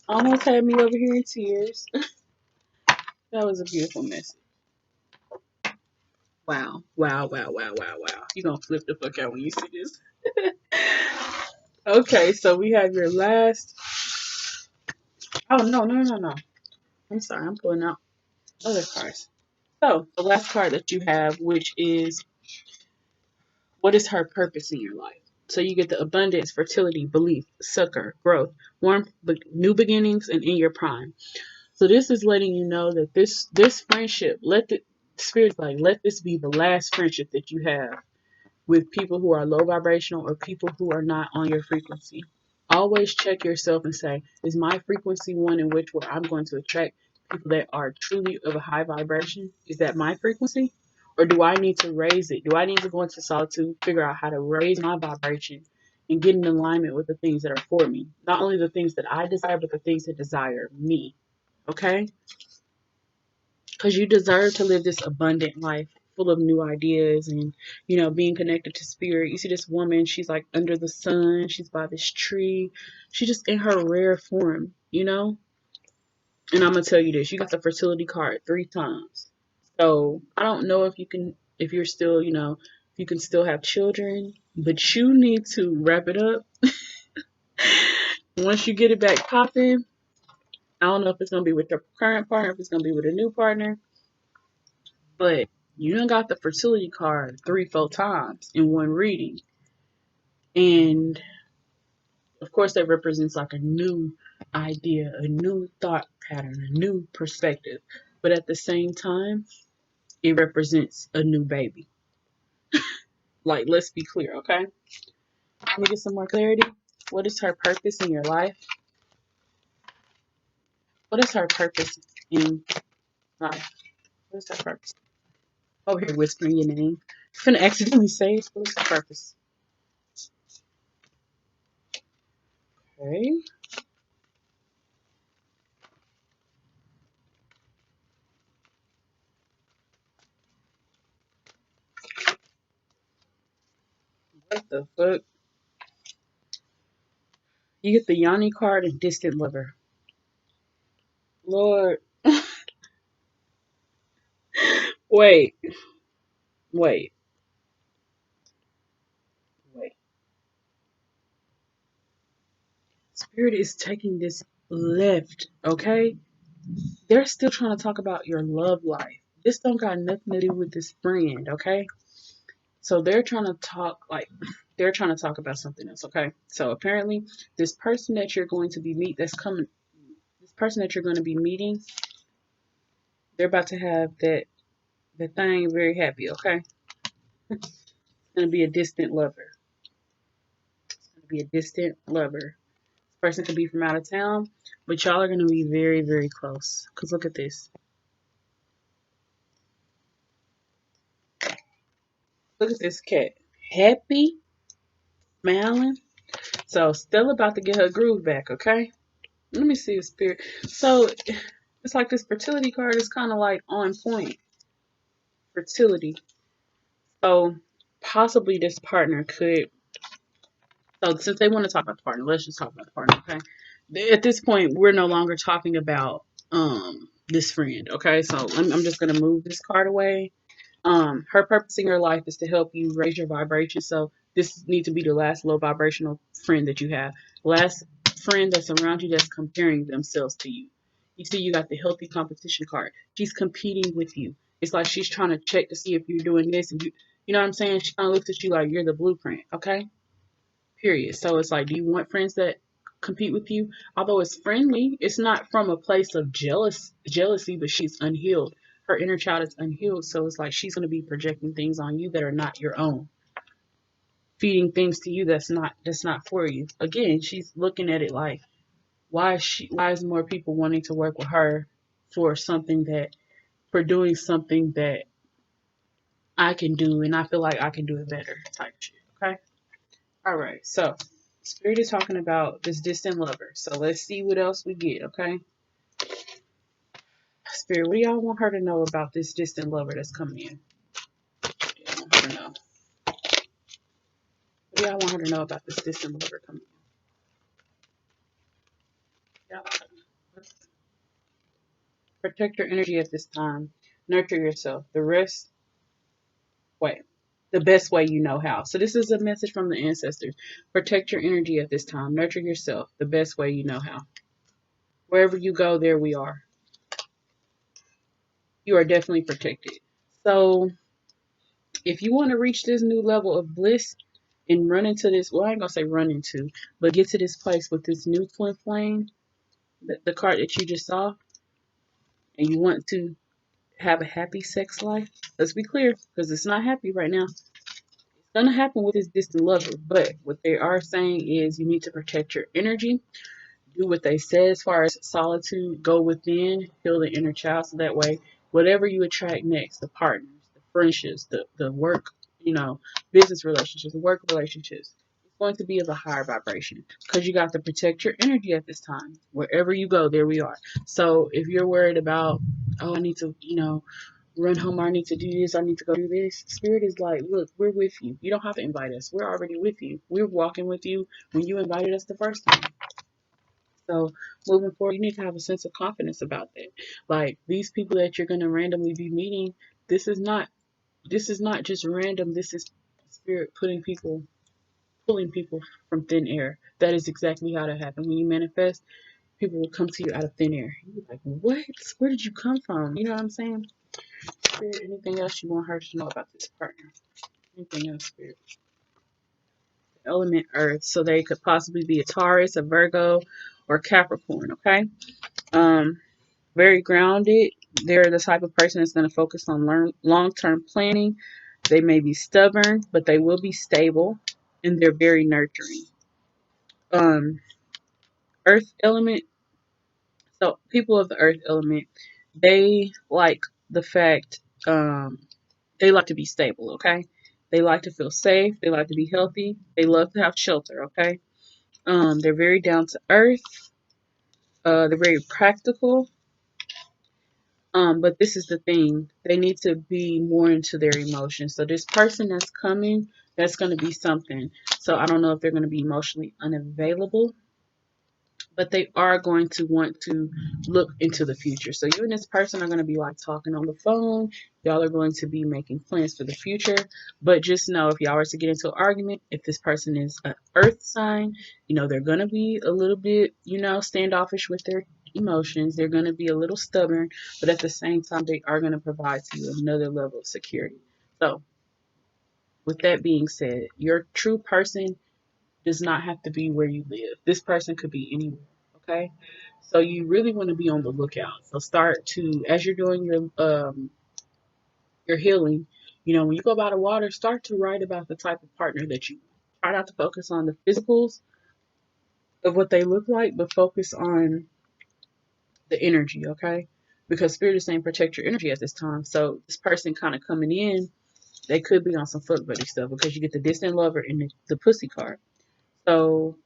almost had me over here in tears. That was a beautiful message. Wow, wow, wow, wow, wow, wow. You're gonna flip the fuck out when you see this. Okay, so we have your last. Oh, no, no, no, no. I'm sorry, I'm pulling out other cards. So, the last card that you have, which is what is her purpose in your life? So, you get the abundance, fertility, belief, succor, growth, warmth, new beginnings, and in your prime. So, this is letting you know that this friendship, let the spirit like, let this be the last friendship that you have with people who are low vibrational or people who are not on your frequency. Always check yourself and say, is my frequency one in which where I'm going to attract people that are truly of a high vibration? Is that my frequency? Or do I need to raise it? Do I need to go into solitude, figure out how to raise my vibration and get in alignment with the things that are for me? Not only the things that I desire, but the things that desire me. Okay? Because you deserve to live this abundant life full of new ideas and being connected to spirit. You see this woman, she's like under the sun, she's by this tree, she's just in her rare form. And I'm gonna tell you this, you got the fertility card 3 times. So I don't know if you're still, if you can still have children, but you need to wrap it up. Once you get it back popping, I don't know if it's gonna be with your current partner, if it's gonna be with a new partner. But you done got the fertility card 3, 4 times in one reading. And of course, that represents like a new idea, a new thought pattern, a new perspective. But at the same time, it represents a new baby. Like, let's be clear, okay? Let me get some more clarity. What is her purpose in your life? What is her purpose in life? What is her purpose? Over here whispering your name. I'm gonna accidentally say it. What is her purpose? Okay. What the fuck? You get the Yanni card and distant lover. Lord, wait, wait, wait. Spirit is taking this left, okay? They're still trying to talk about your love life. This don't got nothing to do with this friend, okay? So they're trying to talk like they're trying to talk about something else, okay? So apparently this person that you're going to be this person that you're going to be meeting, they're about to have that thing very happy, okay? It's gonna be a distant lover. It's gonna be a distant lover. This person could be from out of town, but y'all are gonna be very, very close. Cause look at this. Look at this cat. Happy, smiling. So still about to get her groove back, okay? Let me see the spirit. So it's like this fertility card is kind of like on point. Fertility. So possibly this partner could. So since they want to talk about the partner, let's just talk about the partner, okay? At this point, we're no longer talking about this friend, okay? So I'm just gonna move this card away. Her purpose in your life is to help you raise your vibration. So this needs to be the last low vibrational friend that you have. Last friend that's around you that's comparing themselves to you. You see, you got the healthy competition card. She's competing with you. It's like she's trying to check to see if you're doing this, and you know what I'm saying? She kind of looks at you like you're the blueprint, okay? Period. So it's like, do you want friends that compete with you? Although it's friendly, it's not from a place of jealousy, but she's unhealed. Her inner child is unhealed, so it's like she's going to be projecting things on you that are not your own, feeding things to you that's not for you. Again, she's looking at it like, why is more people wanting to work with her for something that for doing something that I can do and I feel like I can do it better type shit. Okay. All right. So Spirit is talking about this distant lover. So let's see what else we get. Okay. Spirit, what do y'all want her to know about this distant lover that's coming in? I want her to know. What do y'all want her to know about this distant lover coming in? Yeah. Protect your energy at this time. Nurture yourself. The rest, wait, the best way you know how. So this is a message from the ancestors. Protect your energy at this time. Nurture yourself the best way you know how. Wherever you go, there we are. You are definitely protected. So if you want to reach this new level of bliss and run into this, well, I ain't gonna say run into, but get to this place with this new twin flame, the card that you just saw, and you want to have a happy sex life, let's be clear, because it's not happy right now. It's gonna happen with this distant lover, but what they are saying is you need to protect your energy, do what they said as far as solitude, go within, heal the inner child, so that way, whatever you attract next, the partners, the friendships, the work, business relationships, work relationships, it's going to be of a higher vibration because you got to protect your energy at this time. Wherever you go, there we are. So if you're worried about, oh, I need to, run home, I need to do this, I need to go do this, Spirit is like, look, we're with you. You don't have to invite us. We're already with you. We're walking with you when you invited us the first time. So moving forward, you need to have a sense of confidence about that. Like these people that you're gonna randomly be meeting, this is not just random. This is spirit pulling people from thin air. That is exactly how that happens. When you manifest, people will come to you out of thin air. You're like, what? Where did you come from? You know what I'm saying? Spirit, anything else you want her to know about this partner? Anything else, Spirit? Element Earth. So they could possibly be a Taurus, a Virgo, or Capricorn, okay? Um, very grounded. They're the type of person that's going to focus on long-term planning. They may be stubborn, but they will be stable, and they're very nurturing. Um, Earth element. So people of the Earth element, they like the fact they like to be stable. Okay, they like to feel safe. They like to be healthy. They love to have shelter. Okay, they're very down to earth. They're very practical. But this is the thing. They need to be more into their emotions. So this person that's coming, That's going to be something. So I don't know if they're going to be emotionally unavailable, but they are going to want to look into the future. So you and this person are going to be like talking on the phone. Y'all are going to be making plans for the future. But just know, if y'all were to get into an argument, if this person is an earth sign, they're going to be a little bit, standoffish with their emotions. They're going to be a little stubborn, but at the same time, they are going to provide to you another level of security. So with that being said, your true person does not have to be where you live. This person could be anywhere. Okay. So you really want to be on the lookout. So start to, as you're doing your healing, when you go by the water, start to write about the type of partner that you try not to focus on the physicals of what they look like, but focus on the energy, okay? Because spirit is saying protect your energy at this time. So this person kind of coming in, they could be on some fuck buddy stuff because you get the distant lover and the pussy card. So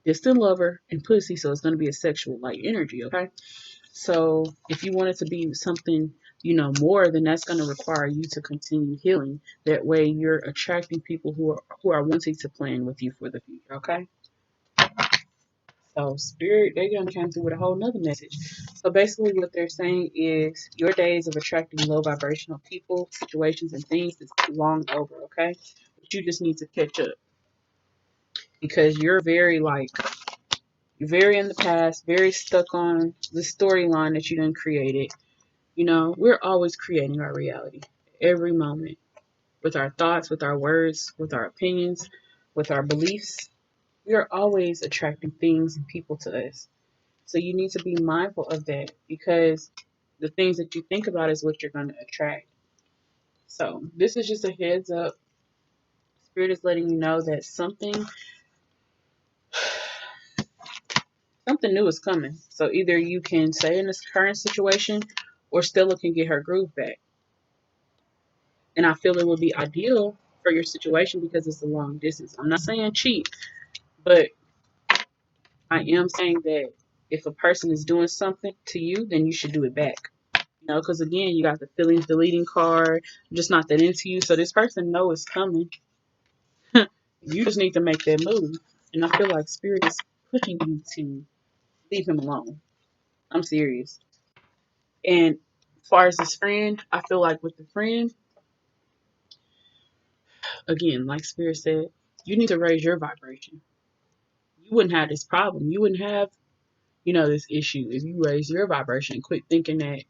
distant lover and pussy, so it's going to be a sexual like energy, okay? So if you want it to be something, more, then that's going to require you to continue healing. That way you're attracting people who are wanting to plan with you for the future, okay? So spirit, they're going to come through with a whole nother message. So basically what they're saying is your days of attracting low vibrational people, situations, and things is long over, okay? But you just need to catch up because you're very in the past, very stuck on the storyline that you done created. We're always creating our reality every moment with our thoughts, with our words, with our opinions, with our beliefs. We are always attracting things and people to us. So you need to be mindful of that because the things that you think about is what you're going to attract. So this is just a heads up. Spirit is letting you know that something new is coming. So either you can stay in this current situation or Stella can get her groove back. And I feel it would be ideal for your situation because it's a long distance. I'm not saying cheat, but I am saying that if a person is doing something to you, then you should do it back. Because again, you got the feelings deleting card, I'm just not that into you. So this person know it's coming. You just need to make that move. And I feel like spirit is pushing you to leave him alone. I'm serious. And as far as this friend, I feel like with the friend, again, like spirit said, you need to raise your vibration. You wouldn't have this problem. You wouldn't have, this issue if you raise your vibration and quit thinking that,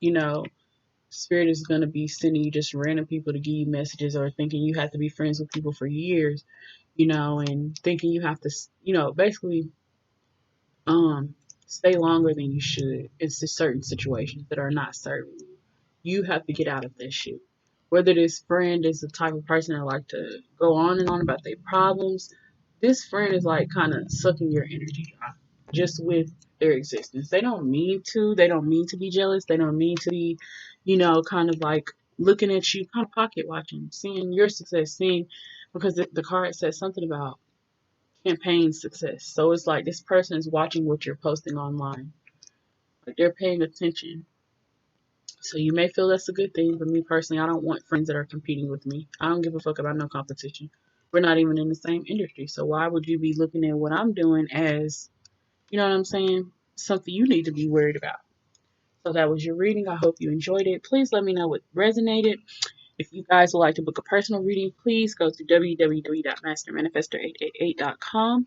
you know, spirit is going to be sending you just random people to give you messages or thinking you have to be friends with people for years, and thinking you have to, basically um stay longer than you should. It's just certain situations that are not serving you. You have to get out of this shit. Whether this friend is the type of person that like to go on and on about their problems, this friend is like kind of sucking your energy dry just with their existence. They don't mean to. They don't mean to be jealous. They don't mean to be, kind of like looking at you, kind of pocket watching, seeing your success, seeing because the card says something about campaign success. So it's like this person is watching what you're posting online. Like they're paying attention. So you may feel that's a good thing, but me personally, I don't want friends that are competing with me. I don't give a fuck about no competition. We're not even in the same industry. So why would you be looking at what I'm doing as, you know what I'm saying? Something you need to be worried about. So that was your reading. I hope you enjoyed it. Please let me know what resonated. If you guys would like to book a personal reading, please go to www.mastermanifestor888.com.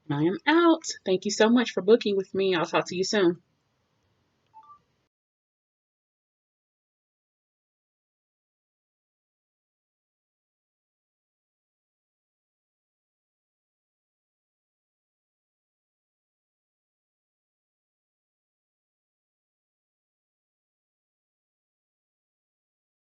And I am out. Thank you so much for booking with me. I'll talk to you soon.